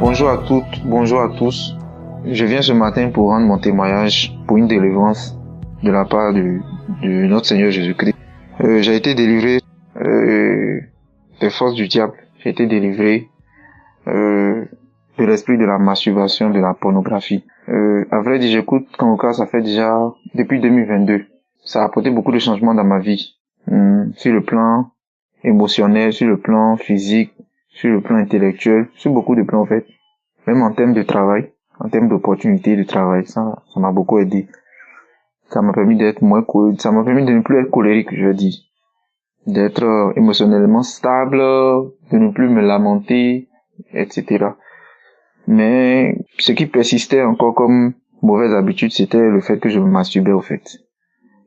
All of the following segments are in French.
Bonjour à toutes, bonjour à tous. Je viens ce matin pour rendre mon témoignage pour une délivrance de la part de notre Seigneur Jésus-Christ. J'ai été délivré des forces du diable. J'ai été délivré de l'esprit de la masturbation, de la pornographie. À vrai dire, j'écoute Kangoka, ça fait déjà depuis 2022. Ça a apporté beaucoup de changements dans ma vie. Sur le plan émotionnel, sur le plan physique, sur le plan intellectuel, sur beaucoup de plans en fait. Même en termes de travail, en termes d'opportunités de travail, ça m'a beaucoup aidé. Ça m'a permis d'être ça m'a permis de ne plus être colérique, je dis. D'être émotionnellement stable, de ne plus me lamenter, etc. Mais ce qui persistait encore comme mauvaise habitude, c'était le fait que je me masturbais au fait.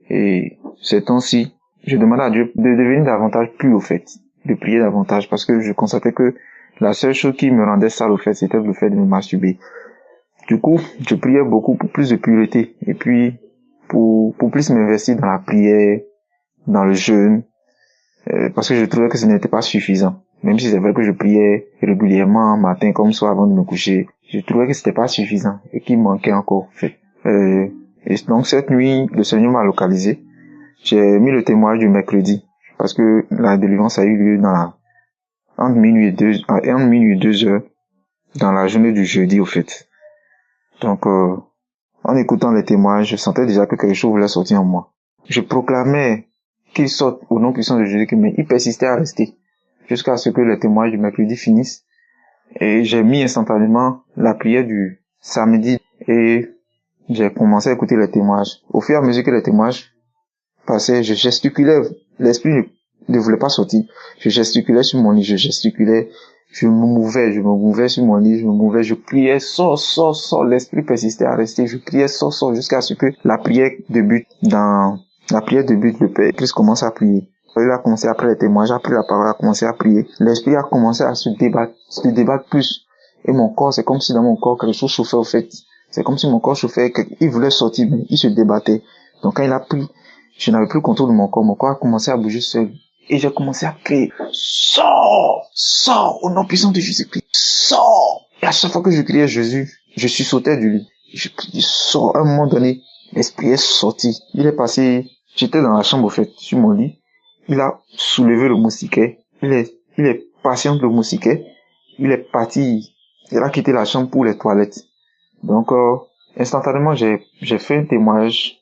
Et ces temps-ci, je demandais à Dieu de devenir davantage plus au fait, de prier davantage, parce que je constatais que la seule chose qui me rendait sale au fait, c'était le fait de me masturber. Du coup, je priais beaucoup pour plus de pureté, et puis pour plus m'investir dans la prière, dans le jeûne, parce que je trouvais que ce n'était pas suffisant. Même si c'est vrai que je priais régulièrement, matin comme soir avant de me coucher, je trouvais que c'était pas suffisant, et qu'il manquait encore, en fait. Et donc cette nuit, le Seigneur m'a localisé. J'ai mis le témoignage du mercredi, parce que la délivrance a eu lieu entre minuit et 2 heures, dans la journée du jeudi, au fait. Donc, en écoutant les témoignages, je sentais déjà que quelque chose voulait sortir en moi. Je proclamais qu'il sorte au nom puissant de Jésus, mais il persistait à rester, jusqu'à ce que les témoignages du mercredi finissent. Et j'ai mis instantanément la prière du samedi, et j'ai commencé à écouter les témoignages. Au fur et à mesure que les témoignages passaient, je gesticulais, l'esprit ne voulait pas sortir. Je gesticulais sur mon lit, je me mouvais sur mon lit, je criais, sors, l'esprit persistait à rester, je criais, sors, jusqu'à ce que la prière débute, le Père Christ commence à prier. Il a commencé après les témoignages, après la parole, a commencé à prier. L'esprit a commencé à se débattre plus. Et mon corps, c'est comme si dans mon corps, quelque chose chauffait au fait. C'est comme si mon corps chauffait, il voulait sortir, mais il se débattait. Donc quand il a pris, je n'avais plus le contrôle de mon corps a commencé à bouger seul. Et j'ai commencé à crier, sors, au nom puissant de Jésus-Christ, sors. Et à chaque fois que je criais Jésus, je suis sauté du lit. Je criais, sors. À un moment donné, l'esprit est sorti. Il est passé, j'étais dans la chambre, au fait, sur mon lit. Il a soulevé le moustiquaire. Il est passé entre le moustiquaire. Il est parti. Il a quitté la chambre pour les toilettes. Donc, instantanément, j'ai fait un témoignage.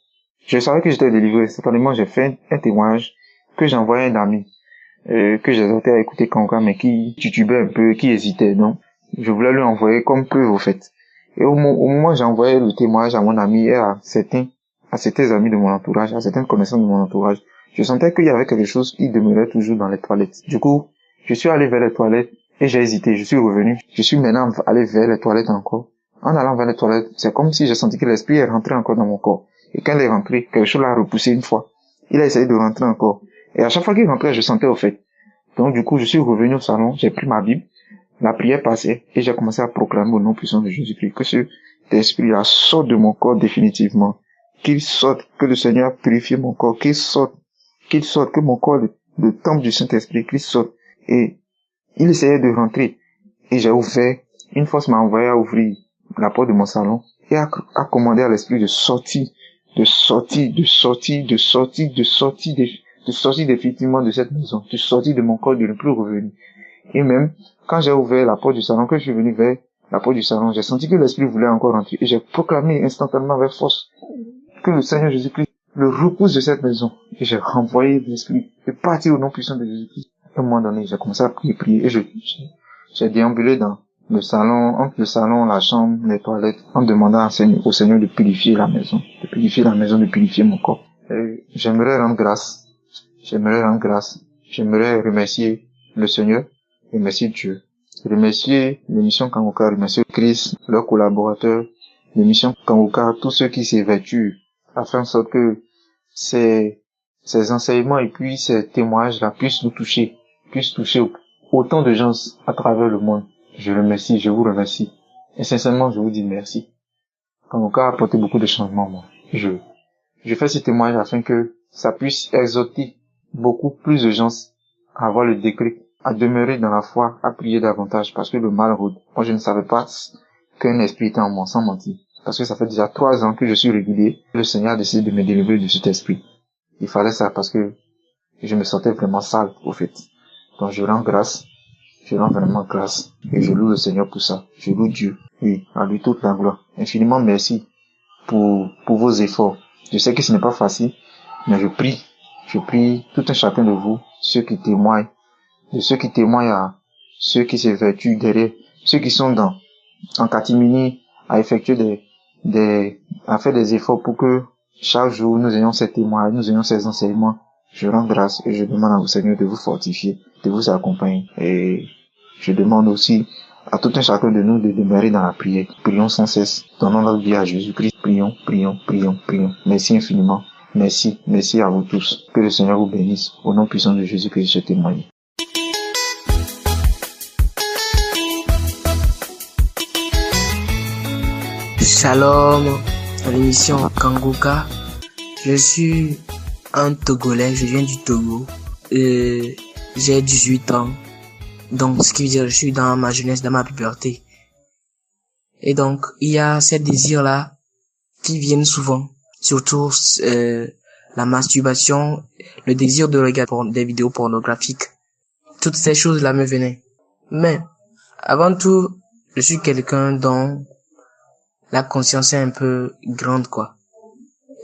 Je savais que j'étais délivré. Instantanément, j'ai fait un témoignage que j'ai envoyé à un ami, que j'exhortais à écouter Kangoka, mais qui titubait un peu, qui hésitait. Donc, je voulais lui envoyer comme preuve, au fait. Et au moment où j'ai envoyé le témoignage à mon ami et à certains amis de mon entourage, à certaines connaissances de mon entourage, je sentais qu'il y avait quelque chose qui demeurait toujours dans les toilettes. Du coup, je suis allé vers les toilettes et j'ai hésité. Je suis revenu. Je suis maintenant allé vers les toilettes encore. En allant vers les toilettes, c'est comme si j'ai senti que l'esprit est rentré encore dans mon corps. Et quand il est rentré, quelque chose l'a repoussé une fois. Il a essayé de rentrer encore. Et à chaque fois qu'il rentrait, je sentais au fait. Donc du coup, je suis revenu au salon, j'ai pris ma Bible, la prière passait, et j'ai commencé à proclamer au nom puissant de Jésus-Christ que cet esprit-là sorte de mon corps définitivement. Qu'il sorte, que le Seigneur a purifié mon corps, qu'il sorte, que mon corps, le temple du Saint-Esprit, qu'il sorte. Et il essayait de rentrer. Et j'ai ouvert, une force m'a envoyé à ouvrir la porte de mon salon, et à commander à l'esprit de sortir définitivement de cette maison, de sortir de mon corps, de ne plus revenir. Et même, quand j'ai ouvert la porte du salon, que je suis venu vers la porte du salon, j'ai senti que l'esprit voulait encore rentrer. Et j'ai proclamé instantanément avec force que le Seigneur Jésus-Christ le repousse de cette maison. Et j'ai renvoyé l'esprit et parti au nom puissant de Jésus-Christ. À un moment donné, j'ai commencé à prier, et j'ai déambulé dans le salon, entre le salon, la chambre, les toilettes, en demandant au Seigneur de purifier la maison, de purifier mon corps. Et j'aimerais rendre grâce, j'aimerais remercier le Seigneur, remercier Dieu, remercier l'émission Kangoka, remercier Christ, leurs collaborateurs, l'émission Kangoka, tous ceux qui s'évertuent à faire en sorte que ces enseignements et puis ces témoignages-là puissent toucher autant de gens à travers le monde. Je vous remercie. Et sincèrement, je vous dis merci. Kangoka a apporté beaucoup de changements, moi. Je fais ce témoignage afin que ça puisse exhorter beaucoup plus de gens à avoir le déclic à demeurer dans la foi, à prier davantage, parce que le mal rôde. Moi, je ne savais pas qu'un esprit était en moi, sans mentir. Parce que ça fait déjà 3 ans que je suis régulier. Le Seigneur a décidé de me délivrer de cet esprit. Il fallait ça parce que je me sentais vraiment sale, au fait. Donc je rends grâce. Je rends vraiment grâce. Et je loue le Seigneur pour ça. Je loue Dieu. Oui, à lui toute la gloire. Infiniment merci pour vos efforts. Je sais que ce n'est pas facile, mais je prie tout un chacun de vous, ceux qui témoignent, de ceux qui témoignent à ceux qui s'évertuent derrière, ceux qui sont en catimini, à effectuer à faire des efforts pour que chaque jour nous ayons ces témoignages, nous ayons ces enseignements. Je rends grâce et je demande au Seigneur de vous fortifier, de vous accompagner. Et je demande aussi à tout un chacun de nous de demeurer dans la prière. Prions sans cesse. Donnons notre vie à Jésus-Christ. Prions, prions, prions, prions. Merci infiniment. Merci, merci à vous tous. Que le Seigneur vous bénisse. Au nom puissant de Jésus-Christ, je témoigne. Shalom, dans l'émission Kanguka. Je suis un Togolais, je viens du Togo. J'ai 18 ans. Donc, ce qui veut dire je suis dans ma jeunesse, dans ma puberté. Et donc, il y a ces désirs-là qui viennent souvent. Surtout la masturbation, le désir de regarder des vidéos pornographiques. Toutes ces choses-là me venaient. Mais, avant tout, je suis quelqu'un dont la conscience est un peu grande, quoi.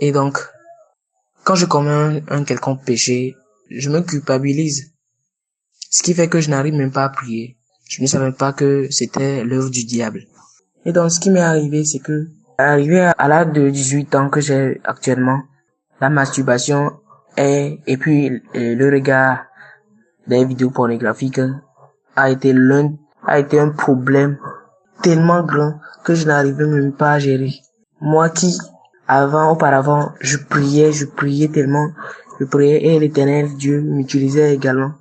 Et donc, quand je commets un quelconque péché, je me culpabilise. Ce qui fait que je n'arrive même pas à prier. Je ne savais pas que c'était l'œuvre du diable. Et donc, ce qui m'est arrivé, c'est que, arrivé à l'âge de 18 ans que j'ai actuellement, la masturbation et puis le regard des vidéos pornographiques a été un problème tellement grand que je n'arrivais même pas à gérer. Moi qui, auparavant, je priais tellement, je priais et l'Éternel Dieu m'utilisait également.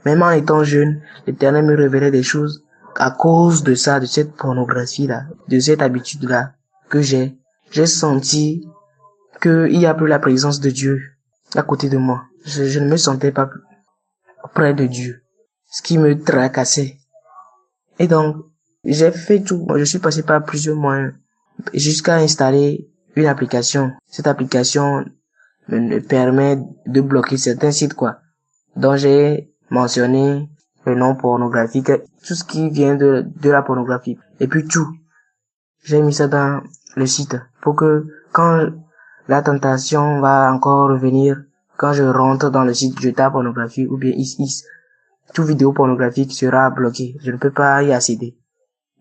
Même en étant jeune, l'Éternel me révélait des choses à cause de ça, de cette pornographie-là, de cette habitude-là que j'ai. J'ai senti qu'il y a plus la présence de Dieu à côté de moi. Je ne me sentais pas près de Dieu, ce qui me tracassait. Et donc, j'ai fait tout. Je suis passé par plusieurs moyens jusqu'à installer une application. Cette application me permet de bloquer certains sites, quoi. Donc, j'ai mentionné le nom pornographique, tout ce qui vient de la pornographie. Et puis tout. J'ai mis ça dans le site pour que quand la tentation va encore revenir, quand je rentre dans le site, je tape pornographie ou bien toute vidéo pornographique sera bloquée. Je ne peux pas y accéder.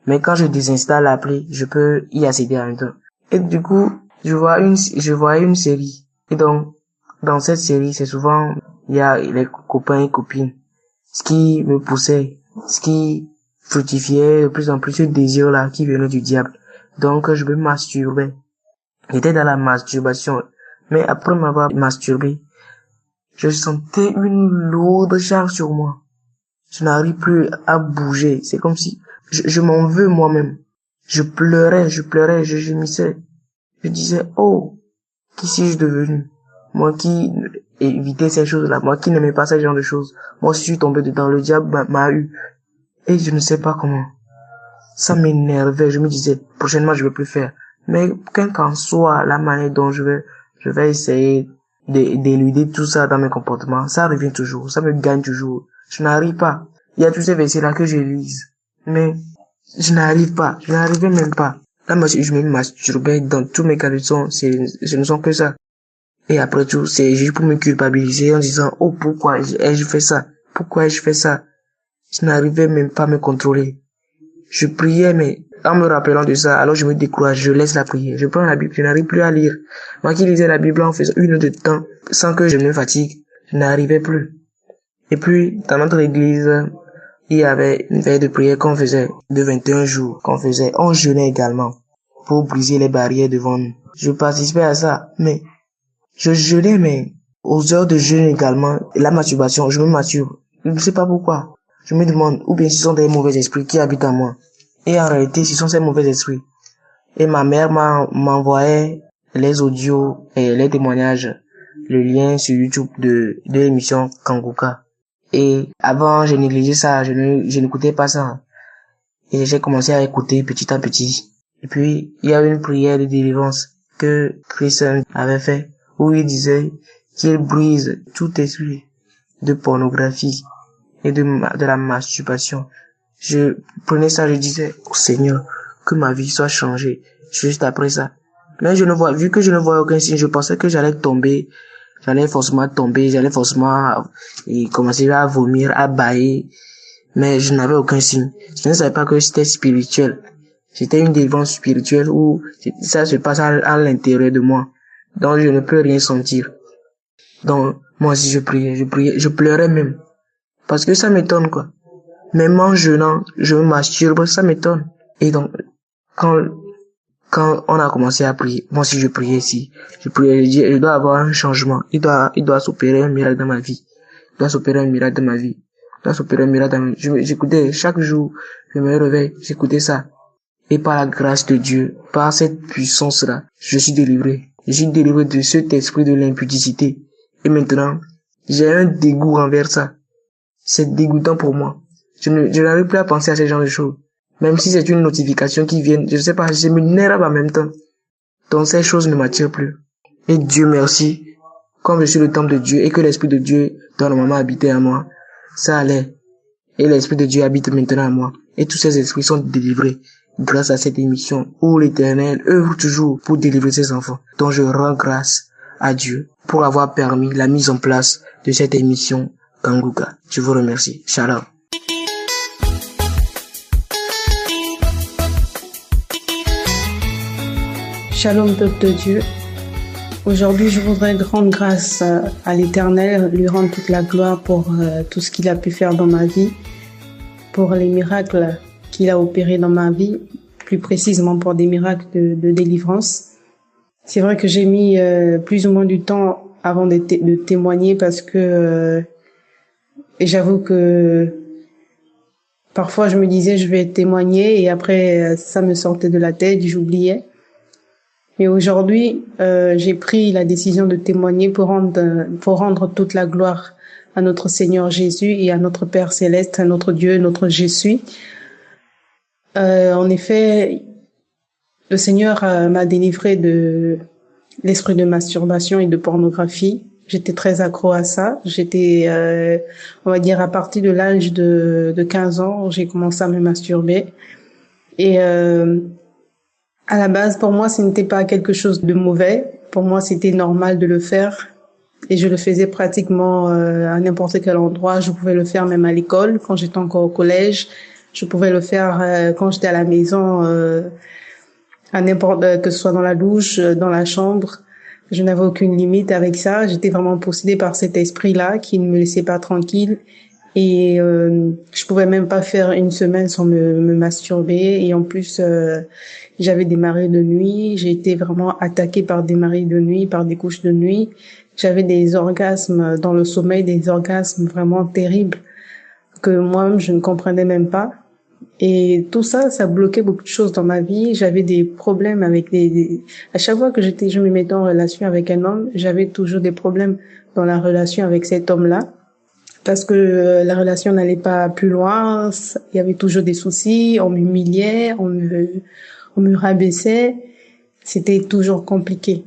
Mais quand je désinstalle l'appli, je peux y accéder en même temps. Et du coup, je vois une série. Et donc, dans cette série, c'est souvent, il y a les copains et copines. Ce qui me poussait, ce qui fructifiait de plus en plus ce désir-là qui venait du diable. Donc, je me masturbais. J'étais dans la masturbation. Mais après m'avoir masturbé, je sentais une lourde charge sur moi. Je n'arrive plus à bouger. C'est comme si je m'en veux moi-même. Je pleurais, je gémissais. Je disais, oh, qui suis-je devenu? Moi qui évitais ces choses-là, moi qui n'aimais pas ce genre de choses. Moi, je suis tombé dedans, le diable m'a eu. Et je ne sais pas comment. Ça m'énervait, je me disais, prochainement, je vais plus faire. Mais quelle qu'en soit la manière dont je vais essayer d'éluder tout ça dans mes comportements, ça revient toujours, ça me gagne toujours. Je n'arrive pas. Il y a tous ces versets-là que je lise. Mais, je n'arrivais même pas. Là, je me masturbais dans tous mes cas de son, ce ne sont que ça. Et après tout, c'est juste pour me culpabiliser en disant, oh, pourquoi ai-je fait ça? Pourquoi ai-je fait ça? Je n'arrivais même pas à me contrôler. Je priais, mais en me rappelant de ça, alors je me décourage, je laisse la prière. Je prends la Bible, je n'arrive plus à lire. Moi qui lisais la Bible en faisant 1 heure de temps, sans que je me fatigue, je n'arrivais plus. Et puis, dans notre église, il y avait une veille de prière qu'on faisait de 21 jours, qu'on faisait. On jeûnait également pour briser les barrières devant nous. Je participais à ça, mais je jeûnais, mais aux heures de jeûne également, la masturbation, je me masturbe. Je ne sais pas pourquoi. Je me demande, ou bien ce sont des mauvais esprits qui habitent en moi. Et en réalité, ce sont ces mauvais esprits. Et ma mère m'envoyait les audios et les témoignages, le lien sur YouTube de l'émission Kanguka. Et avant, j'ai négligé ça, je n'écoutais pas ça. Et j'ai commencé à écouter petit à petit. Et puis, il y a une prière de délivrance que Christian avait fait, où il disait qu'il brise tout esprit de pornographie et de la masturbation. Je prenais ça, je disais, oh Seigneur, que ma vie soit changée juste après ça. Mais vu que je ne voyais aucun signe, je pensais que j'allais forcément tomber, j'allais forcément commencer à vomir, à bâiller. Mais je n'avais aucun signe. Je ne savais pas que c'était spirituel. C'était une délivrance spirituelle où ça se passe à l'intérieur de moi. Donc je ne peux rien sentir. Donc moi aussi je priais, je pleurais même. Parce que ça m'étonne quoi. Même en jeûnant, je me masturbe, ça m'étonne. Et donc, quand on a commencé à prier, moi aussi je priais ici. Je priais, je dis, je dois avoir un changement. Il doit s'opérer un miracle dans ma vie. Il doit s'opérer un miracle dans ma vie. Il doit s'opérer un miracle dans ma vie. J'écoutais, chaque jour, je me réveille, j'écoutais ça. Et par la grâce de Dieu, par cette puissance-là, je suis délivré. Je suis délivré de cet esprit de l'impudicité. Et maintenant, j'ai un dégoût envers ça. C'est dégoûtant pour moi. Je n'arrive plus à penser à ce genre de choses. Même si c'est une notification qui vient, je sais pas, je m'énerve en même temps. Donc ces choses ne m'attirent plus. Et Dieu merci, comme je suis le temple de Dieu et que l'Esprit de Dieu doit normalement habiter en moi, ça allait. Et l'Esprit de Dieu habite maintenant en moi. Et tous ces esprits sont délivrés grâce à cette émission où l'Éternel œuvre toujours pour délivrer ses enfants. Donc je rends grâce à Dieu pour avoir permis la mise en place de cette émission Kanguka. Je vous remercie. Shalom. Shalom peuple de Dieu. Aujourd'hui, je voudrais rendre grâce à l'Éternel, lui rendre toute la gloire pour tout ce qu'il a pu faire dans ma vie, pour les miracles qu'il a opérés dans ma vie, plus précisément pour des miracles de délivrance. C'est vrai que j'ai mis plus ou moins du temps avant de témoigner parce que j'avoue que parfois je me disais je vais témoigner et après ça me sortait de la tête, j'oubliais. Mais aujourd'hui, j'ai pris la décision de témoigner pour rendre toute la gloire à notre Seigneur Jésus et à notre Père Céleste, à notre Dieu, notre Jésus. En effet, le Seigneur m'a délivré de l'esprit de masturbation et de pornographie. J'étais très accro à ça. J'étais, on va dire, à partir de l'âge de 15 ans, j'ai commencé à me masturber. Et à la base, pour moi, ce n'était pas quelque chose de mauvais. Pour moi, c'était normal de le faire. Et je le faisais pratiquement à n'importe quel endroit. Je pouvais le faire même à l'école, quand j'étais encore au collège. Je pouvais le faire quand j'étais à la maison, à n'importe, que ce soit dans la douche, dans la chambre. Je n'avais aucune limite avec ça. J'étais vraiment possédée par cet esprit-là qui ne me laissait pas tranquille. Et je pouvais même pas faire une semaine sans me masturber. Et en plus, j'avais des marées de nuit. J'ai été vraiment attaquée par des marées de nuit, par des couches de nuit. J'avais des orgasmes dans le sommeil, des orgasmes vraiment terribles que moi-même je ne comprenais même pas. Et tout ça, ça bloquait beaucoup de choses dans ma vie. J'avais des problèmes avec à chaque fois que je me mettais en relation avec un homme, j'avais toujours des problèmes dans la relation avec cet homme-là. Parce que la relation n'allait pas plus loin, il y avait toujours des soucis, on m'humiliait, on me rabaissait. C'était toujours compliqué.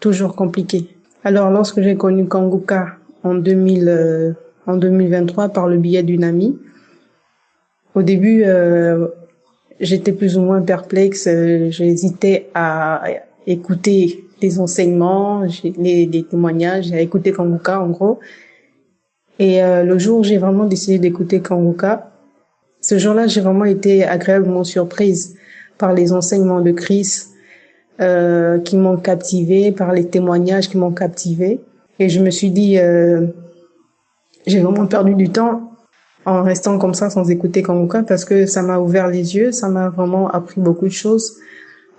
Toujours compliqué. Alors, lorsque j'ai connu Kanguka en 2023 par le biais d'une amie, au début, j'étais plus ou moins perplexe. J'hésitais à écouter les enseignements, les témoignages, à écouter Kanguka en gros. Et le jour où j'ai vraiment décidé d'écouter Kanguka, ce jour-là, j'ai vraiment été agréablement surprise par les enseignements de Christ qui m'ont captivée, par les témoignages qui m'ont captivée. Et je me suis dit, j'ai vraiment perdu du temps en restant comme ça sans écouter Kanguka parce que ça m'a ouvert les yeux, ça m'a vraiment appris beaucoup de choses.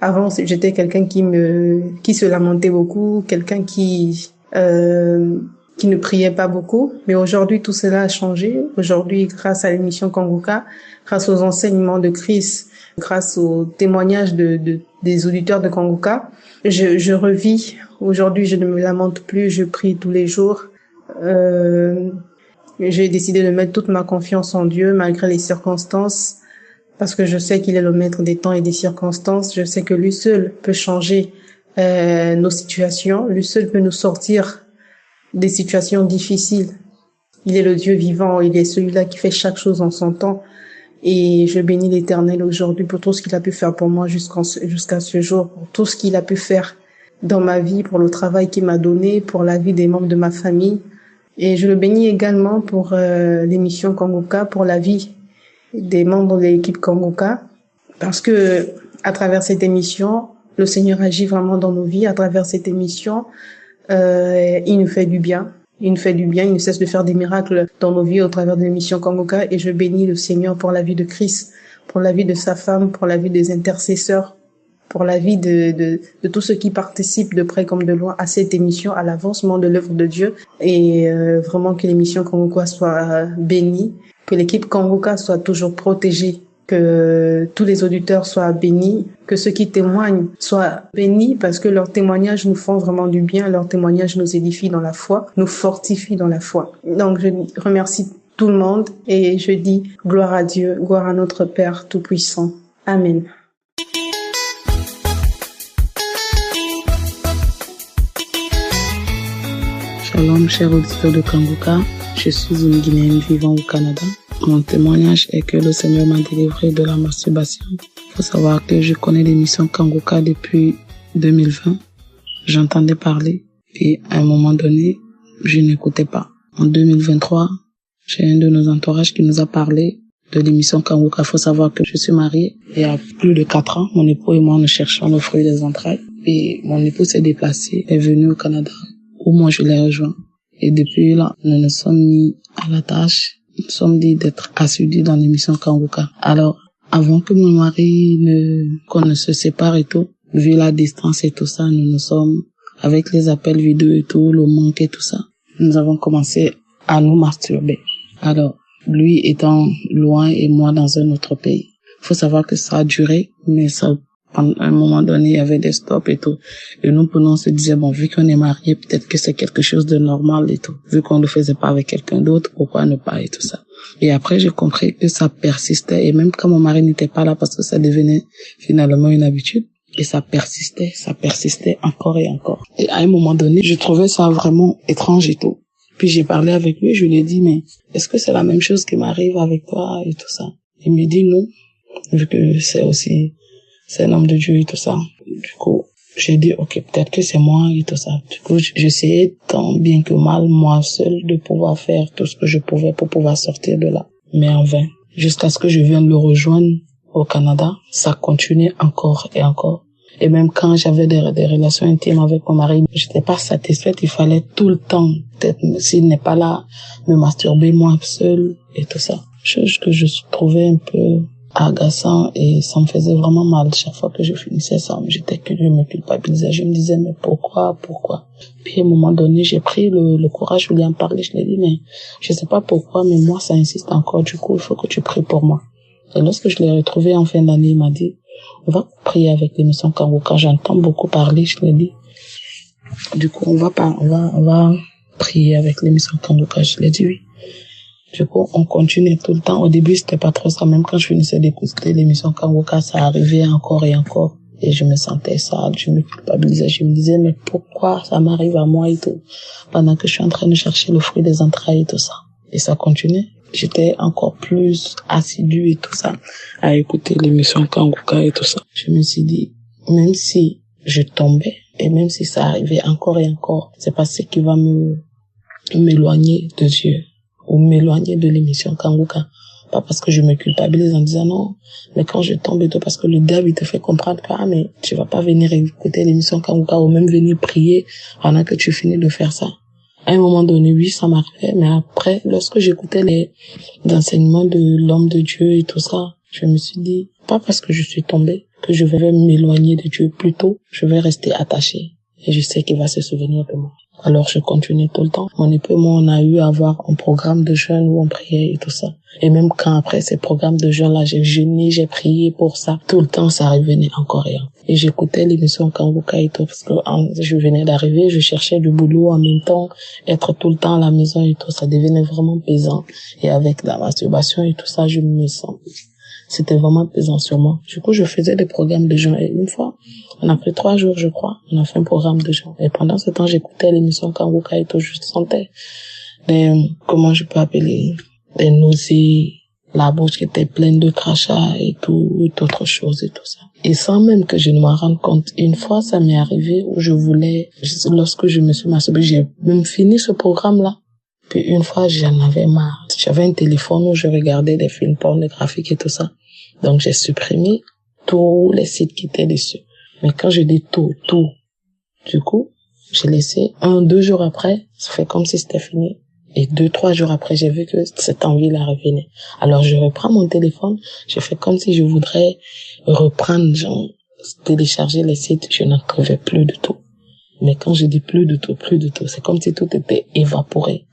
Avant, j'étais quelqu'un qui se lamentait beaucoup, quelqu'un qui ne priait pas beaucoup. Mais aujourd'hui, tout cela a changé. Aujourd'hui, grâce à l'émission Kanguka, grâce aux enseignements de Christ, grâce aux témoignages des auditeurs de Kanguka, je revis. Aujourd'hui, je ne me lamente plus, je prie tous les jours. J'ai décidé de mettre toute ma confiance en Dieu malgré les circonstances, parce que je sais qu'il est le maître des temps et des circonstances. Je sais que lui seul peut changer nos situations. Lui seul peut nous sortir des situations difficiles. Il est le Dieu vivant. Il est celui-là qui fait chaque chose en son temps. Et je bénis l'Éternel aujourd'hui pour tout ce qu'il a pu faire pour moi jusqu'à ce jour, pour tout ce qu'il a pu faire dans ma vie, pour le travail qu'il m'a donné, pour la vie des membres de ma famille. Et je le bénis également pour l'émission Kanguka, pour la vie des membres de l'équipe Kanguka, parce que à travers cette émission, le Seigneur agit vraiment dans nos vies. À travers cette émission, il nous fait du bien. Il nous fait du bien, il ne cesse de faire des miracles dans nos vies au travers de l'émission Kanguka. Et je bénis le Seigneur pour la vie de Christ, pour la vie de sa femme, pour la vie des intercesseurs, pour la vie de tous ceux qui participent de près comme de loin à cette émission, à l'avancement de l'œuvre de Dieu. Et vraiment que l'émission Kanguka soit bénie, que l'équipe Kanguka soit toujours protégée, que tous les auditeurs soient bénis, que ceux qui témoignent soient bénis, parce que leurs témoignages nous font vraiment du bien, leurs témoignages nous édifient dans la foi, nous fortifient dans la foi. Donc je remercie tout le monde et je dis gloire à Dieu, gloire à notre Père Tout-Puissant. Amen. Shalom, chers auditeurs de Kanguka. Je suis une Guinéenne vivant au Canada. Mon témoignage est que le Seigneur m'a délivré de la masturbation. Il faut savoir que je connais l'émission Kanguka depuis 2020. J'entendais parler et à un moment donné, je n'écoutais pas. En 2023, j'ai un de nos entourages qui nous a parlé de l'émission Kanguka. Il faut savoir que je suis mariée et il y a plus de 4 ans, mon époux et moi nous cherchons le fruit des entrailles. Et mon époux s'est déplacé, est venu au Canada où moi je l'ai rejoint. Et depuis là, nous nous sommes mis à la tâche. Nous sommes dit d'être assidus dans l'émission Kanguka. Alors, avant que mon mari qu'on ne se sépare et tout, vu la distance et tout ça, nous sommes, avec les appels vidéo et tout, le manque et tout ça, nous avons commencé à nous masturber. Alors, lui étant loin et moi dans un autre pays. Il faut savoir que ça a duré, mais ça, à un moment donné, il y avait des stops et tout. Et nous, on se disait, bon, vu qu'on est mariés, peut-être que c'est quelque chose de normal et tout. Vu qu'on ne le faisait pas avec quelqu'un d'autre, pourquoi ne pas et tout ça. Et après, j'ai compris que ça persistait. Et même quand mon mari n'était pas là, parce que ça devenait finalement une habitude. Et ça persistait encore et encore. Et à un moment donné, je trouvais ça vraiment étrange et tout. Puis j'ai parlé avec lui, je lui ai dit, mais est-ce que c'est la même chose qui m'arrive avec toi et tout ça? Il me dit non, vu que c'est un homme de Dieu et tout ça. Du coup, j'ai dit, ok, peut-être que c'est moi et tout ça. Du coup, j'essayais tant bien que mal, moi seul, de pouvoir faire tout ce que je pouvais pour pouvoir sortir de là. Mais en vain. Jusqu'à ce que je vienne le rejoindre au Canada, ça continuait encore et encore. Et même quand j'avais des relations intimes avec mon mari, j'étais pas satisfaite. Il fallait tout le temps, peut-être, s'il n'est pas là, me masturber moi seule et tout ça. Chose que je trouvais un peu agaçant et ça me faisait vraiment mal chaque fois que je finissais ça. Je me culpabilisais, je me disais mais pourquoi. Puis à un moment donné j'ai pris le courage, je voulais en parler, je lui ai dit mais je sais pas pourquoi mais moi ça insiste encore, du coup il faut que tu pries pour moi. Et lorsque je l'ai retrouvé en fin d'année, il m'a dit on va prier avec l'émission Kanguka, j'entends beaucoup parler, je lui ai dit du coup on va prier avec l'émission Kanguka, je lui ai dit oui. Du coup, on continuait tout le temps. Au début, c'était pas trop ça. Même quand je finissais d'écouter l'émission Kanguka, ça arrivait encore et encore. Et je me sentais sale, je me culpabilisais. Je me disais, mais pourquoi ça m'arrive à moi et tout? Pendant que je suis en train de chercher le fruit des entrailles et tout ça. Et ça continuait. J'étais encore plus assidue et tout ça, à écouter l'émission Kanguka et tout ça. Je me suis dit, même si je tombais, et même si ça arrivait encore et encore, c'est pas ce qui va m'éloigner de Dieu. Ou m'éloigner de l'émission Kanguka. Pas parce que je me culpabilise en disant non, mais quand je tombe et tout, parce que le diable, il te fait comprendre que, mais tu vas pas venir écouter l'émission Kanguka ou même venir prier pendant que tu finis de faire ça. À un moment donné, oui, ça m'arrivait, mais après, lorsque j'écoutais les enseignements de l'homme de Dieu et tout ça, je me suis dit, pas parce que je suis tombée, que je vais m'éloigner de Dieu, plutôt, je vais rester attachée. et je sais qu'il va se souvenir de moi. Alors je continue tout le temps. Mon époux et moi, on a eu à avoir un programme de jeûne où on priait et tout ça. Et même quand après ces programmes de jeûne-là, j'ai jeûné, j'ai prié pour ça, tout le temps ça revenait encore rien. Et j'écoutais l'émission Kanguka et tout, parce que je venais d'arriver, je cherchais du boulot en même temps, être tout le temps à la maison et tout, ça devenait vraiment pesant. Et avec la masturbation et tout ça, je me sens... C'était vraiment pesant sur moi. Du coup, je faisais des programmes de jeûne. Et une fois, on a pris 3 jours, je crois, on a fait un programme de jeûne. Et pendant ce temps, j'écoutais l'émission Kanguka et tout, je sentais comment je peux appeler, des nausées, la bouche qui était pleine de crachats et tout, d'autres choses et tout ça. Et sans même que je ne m'en rende compte, une fois, ça m'est arrivé où lorsque je me suis masturbée, j'ai même fini ce programme-là. Puis une fois, j'en avais marre. J'avais un téléphone où je regardais des films pornographiques et tout ça. Donc j'ai supprimé tous les sites qui étaient dessus. Mais quand je dis tout, du coup, j'ai laissé 1-2 jours après, ça fait comme si c'était fini. Et 2-3 jours après, j'ai vu que cette envie-là revenait. Alors je reprends mon téléphone, je fais comme si je voudrais reprendre, télécharger les sites, je n'en trouvais plus du tout. Mais quand je dis plus du tout, c'est comme si tout était évaporé.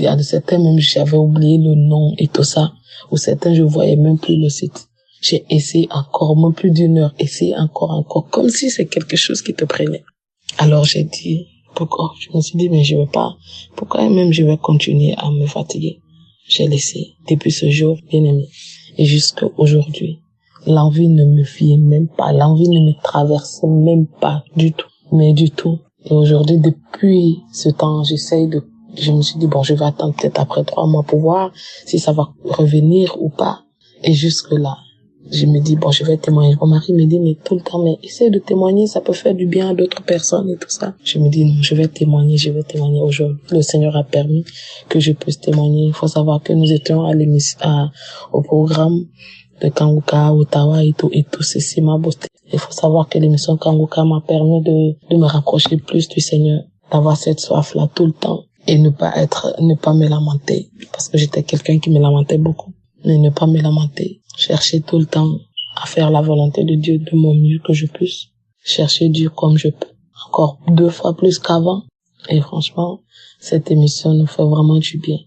À certains même, j'avais oublié le nom et tout ça. Ou certains, je voyais même plus le site. J'ai essayé encore, moins plus d'1 heure, essayé encore, comme si c'est quelque chose qui te prenait. Alors j'ai dit, pourquoi? Je me suis dit, mais je vais pas, pourquoi même je vais continuer à me fatiguer? J'ai laissé, depuis ce jour, bien aimé. Et jusqu'à aujourd'hui, l'envie ne me vient même pas, l'envie ne me traverse même pas du tout, mais du tout. Et aujourd'hui, depuis ce temps, je me suis dit, bon, je vais attendre peut-être après 3 mois pour voir si ça va revenir ou pas. Et jusque là, je me dis, bon, je vais témoigner. Mon mari me dit, mais tout le temps, mais essaie de témoigner, ça peut faire du bien à d'autres personnes et tout ça. Je me dis, non, je vais témoigner aujourd'hui. Le Seigneur a permis que je puisse témoigner. Il faut savoir que nous étions au programme de Kanguka à Ottawa et tout ceci m'a boosté. Il faut savoir que l'émission Kanguka m'a permis de me rapprocher plus du Seigneur, d'avoir cette soif-là tout le temps. Et ne pas me lamenter, parce que j'étais quelqu'un qui me lamentait beaucoup. Mais ne pas me lamenter, chercher tout le temps à faire la volonté de Dieu de mon mieux que je puisse, chercher Dieu comme je peux, encore 2 fois plus qu'avant. Et franchement, cette émission nous fait vraiment du bien,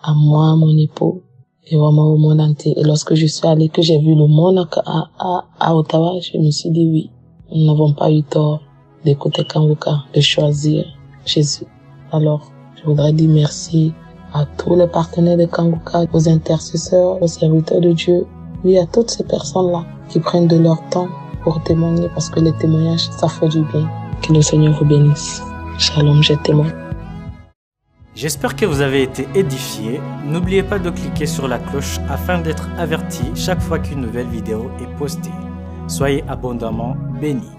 à moi, à mon époux, et vraiment au monde entier. Et lorsque je suis allée, que j'ai vu le monde à Ottawa, je me suis dit oui, nous n'avons pas eu tort d'écouter Kanguka, de choisir Jésus. Alors, je voudrais dire merci à tous les partenaires de Kanguka, aux intercesseurs, aux serviteurs de Dieu, oui, à toutes ces personnes-là qui prennent de leur temps pour témoigner, parce que les témoignages, ça fait du bien. Que le Seigneur vous bénisse. Shalom, je témoigne. J'espère que vous avez été édifiés. N'oubliez pas de cliquer sur la cloche afin d'être averti chaque fois qu'une nouvelle vidéo est postée. Soyez abondamment bénis.